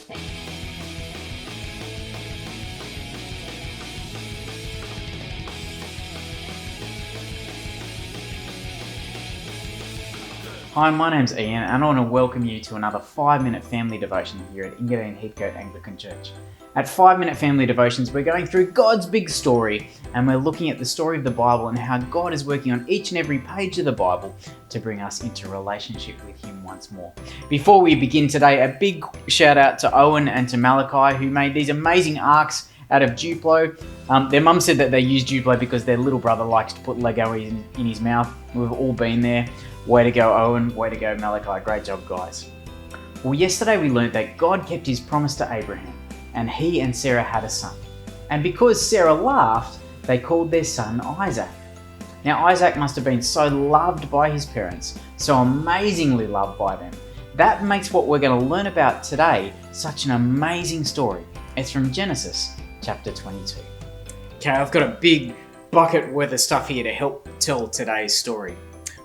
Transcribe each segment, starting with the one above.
Hi, my name's Ian and I want to welcome you to another 5-minute family devotion here at Ingadine Heathcote Anglican Church. At 5-minute family devotions, we're going through God's big story and we're looking at the story of the Bible and how God is working on each and every page of the Bible to bring us into relationship with Him once more. Before we begin today, a big shout out to Owen and to Malachi who made these amazing arcs out of Duplo. Their mum said that they used Duplo because their little brother likes to put Lego in his mouth. We've all been there. Way to go, Owen. Way to go, Malachi. Great job, guys. Well, yesterday we learned that God kept His promise to Abraham, and he and Sarah had a son. And because Sarah laughed, they called their son Isaac. Now, Isaac must have been so loved by his parents, so amazingly loved by them. That makes what we're going to learn about today such an amazing story. It's from Genesis chapter 22. Okay, I've got a big bucket worth of stuff here to help tell today's story.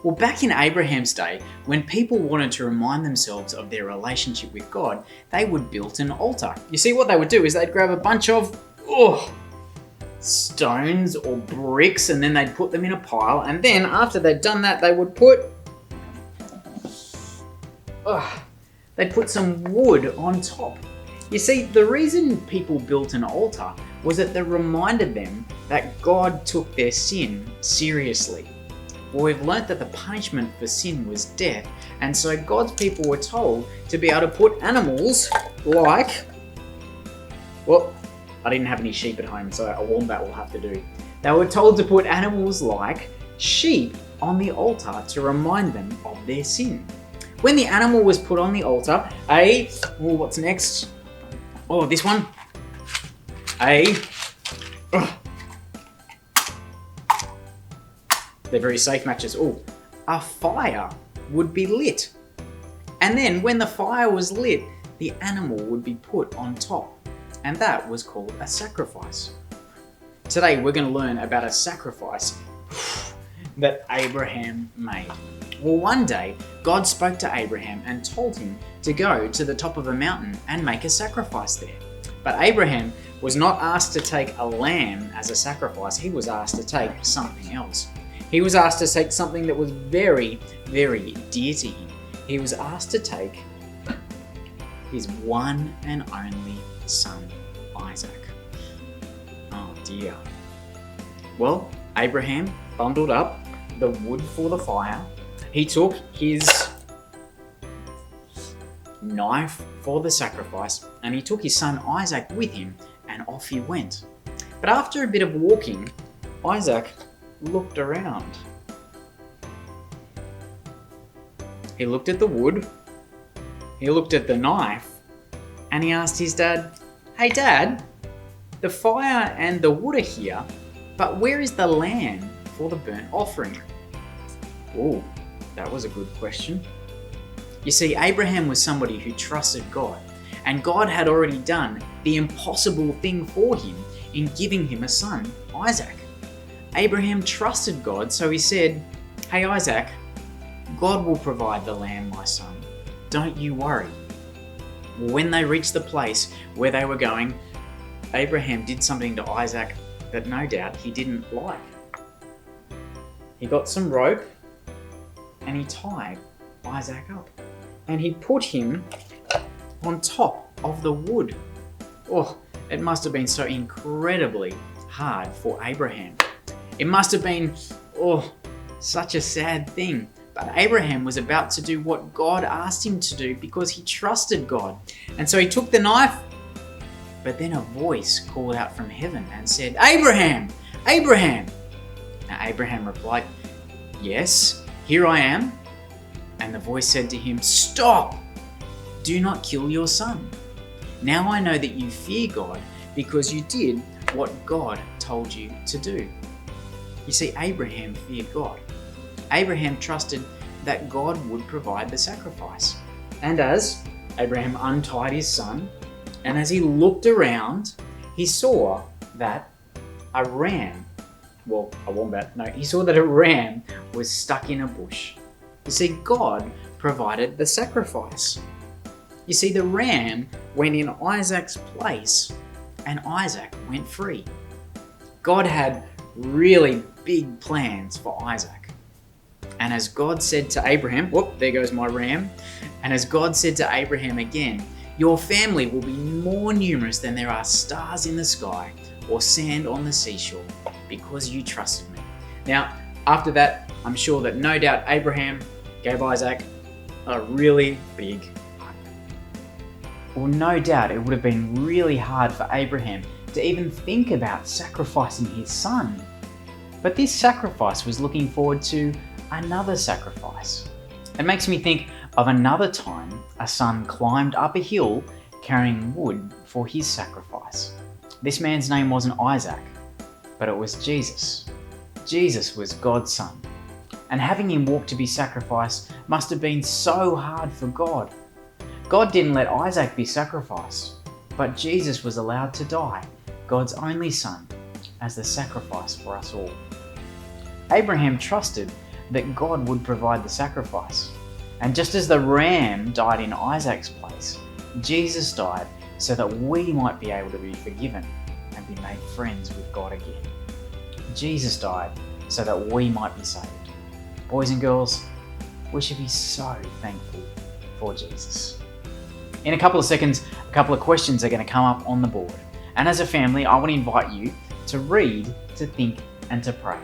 Well, back in Abraham's day, when people wanted to remind themselves of their relationship with God, they would build an altar. You see, what they would do is they'd grab a bunch of stones or bricks and then they'd put them in a pile, and then after they'd done that, they would put some wood on top. You see, the reason people built an altar was that it reminded them that God took their sin seriously. Well, we've learnt that the punishment for sin was death, and so God's people were told to be able to put animals like... Well, I didn't have any sheep at home, so a wombat will have to do. They were told to put animals like sheep on the altar to remind them of their sin. When the animal was put on the altar, what's next? Oh, this one. They're very safe matches. A fire would be lit. And then when the fire was lit, the animal would be put on top. And that was called a sacrifice. Today we're going to learn about a sacrifice that Abraham made. Well, one day, God spoke to Abraham and told him to go to the top of a mountain and make a sacrifice there. But Abraham was not asked to take a lamb as a sacrifice. He was asked to take something else. He was asked to take something that was very, very dear to him. He was asked to take his one and only son, Isaac. Oh dear. Well, Abraham bundled up the wood for the fire. He took his knife for the sacrifice, and he took his son Isaac with him, and off he went. But after a bit of walking, Isaac looked around. He looked at the wood, he looked at the knife, and he asked his dad, "Hey Dad, the fire and the wood are here, but where is the lamb for the burnt offering?" Oh, that was a good question. You see, Abraham was somebody who trusted God, and God had already done the impossible thing for him in giving him a son, Isaac. Abraham trusted God, so he said, "Hey Isaac, God will provide the lamb, my son. Don't you worry." When they reached the place where they were going, Abraham did something to Isaac that no doubt he didn't like. He got some rope and he tied Isaac up, and he put him on top of the wood. Oh, it must have been so incredibly hard for Abraham. It must have been, such a sad thing. But Abraham was about to do what God asked him to do because he trusted God. And so he took the knife, but then a voice called out from heaven and said, "Abraham! Abraham!" Now Abraham replied, "Yes, here I am." And the voice said to him, "Stop! Do not kill your son. Now I know that you fear God because you did what God told you to do." You see, Abraham feared God. Abraham trusted that God would provide the sacrifice. And as Abraham untied his son, and as he looked around, he saw that a ram was stuck in a bush. You see, God provided the sacrifice. You see, the ram went in Isaac's place and Isaac went free. God had really big plans for Isaac. And as God said to Abraham, whoop, there goes my ram. And as God said to Abraham again, your family will be more numerous than there are stars in the sky or sand on the seashore, because you trusted me. Now, after that, I'm sure that no doubt Abraham gave Isaac a really big hug. Well, no doubt it would have been really hard for Abraham to even think about sacrificing his son. But this sacrifice was looking forward to another sacrifice. It makes me think of another time a son climbed up a hill carrying wood for his sacrifice. This man's name wasn't Isaac, but it was Jesus. Jesus was God's son, and having him walk to be sacrificed must have been so hard for God. God didn't let Isaac be sacrificed, but Jesus was allowed to die, God's only son, as the sacrifice for us all. Abraham trusted that God would provide the sacrifice. And just as the ram died in Isaac's place, Jesus died so that we might be able to be forgiven and be made friends with God again. Jesus died so that we might be saved. Boys and girls, we should be so thankful for Jesus. In a couple of seconds, a couple of questions are going to come up on the board. And as a family, I want to invite you to read, to think, and to pray.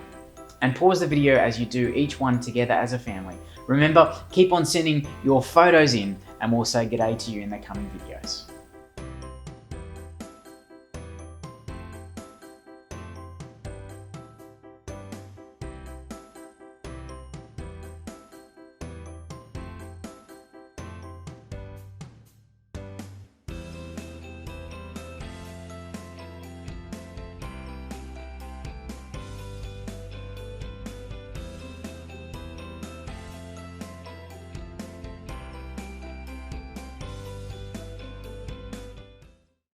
And pause the video as you do each one together as a family. Remember, keep on sending your photos in and we'll say g'day to you in the coming videos.